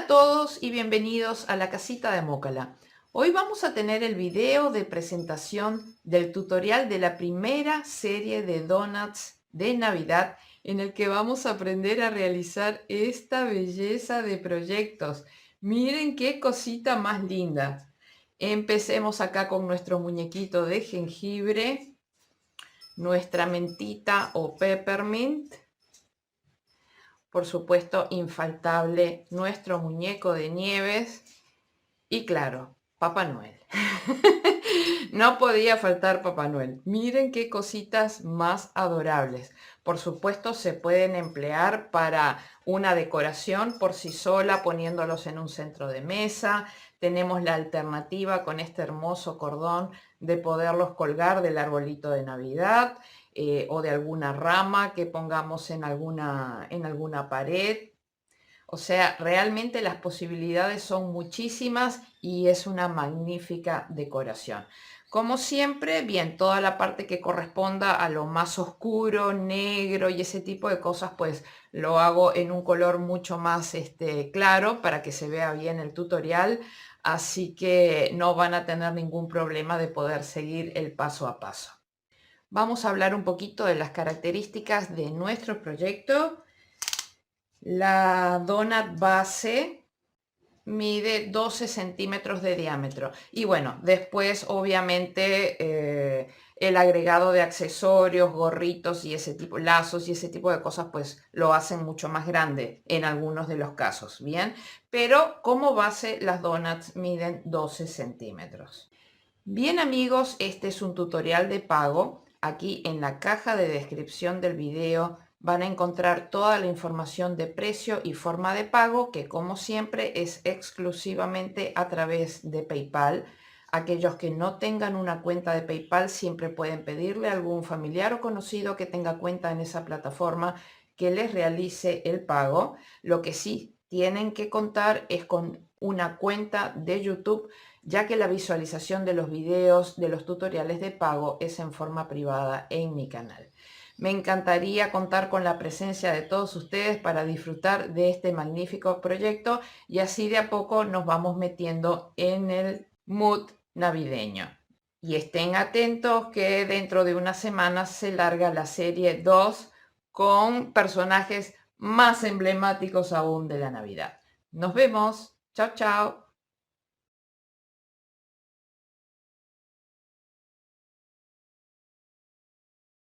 a todos y bienvenidos a la casita de Mócala. Hoy vamos a tener el video de presentación del tutorial de la primera serie de donuts de Navidad en el que vamos a aprender a realizar esta belleza de proyectos. Miren qué cosita más linda. Empecemos acá con nuestro muñequito de jengibre, nuestra mentita o peppermint. Por supuesto, infaltable, nuestro muñeco de nieves y claro, Papá Noel. No podía faltar Papá Noel. Miren qué cositas más adorables. Por supuesto, se pueden emplear para una decoración por sí sola, poniéndolos en un centro de mesa. Tenemos la alternativa con este hermoso cordón de poderlos colgar del arbolito de Navidad. O de alguna rama que pongamos en alguna pared. O sea, realmente las posibilidades son muchísimas y es una magnífica decoración. Como siempre, bien, toda la parte que corresponda a lo más oscuro, negro y ese tipo de cosas, pues lo hago en un color mucho más claro para que se vea bien el tutorial. Así que no van a tener ningún problema de poder seguir el paso a paso. Vamos a hablar un poquito de las características de nuestro proyecto. La donut base mide 12 centímetros de diámetro. Y bueno, después obviamente el agregado de accesorios, gorritos y ese tipo, lazos y ese tipo de cosas, pues lo hacen mucho más grande en algunos de los casos, ¿bien? Pero como base las donuts miden 12 centímetros. Bien amigos, este es un tutorial de pago. Aquí en la caja de descripción del video van a encontrar toda la información de precio y forma de pago que como siempre es exclusivamente a través de PayPal. Aquellos que no tengan una cuenta de PayPal siempre pueden pedirle a algún familiar o conocido que tenga cuenta en esa plataforma que les realice el pago. Lo que sí tienen que contar es con una cuenta de YouTube, ya que la visualización de los videos de los tutoriales de pago es en forma privada en mi canal. Me encantaría contar con la presencia de todos ustedes para disfrutar de este magnífico proyecto y así de a poco nos vamos metiendo en el mood navideño. Y estén atentos que dentro de unas semanas se larga la serie 2 con personajes más emblemáticos aún de la Navidad. Nos vemos. Chao, chao.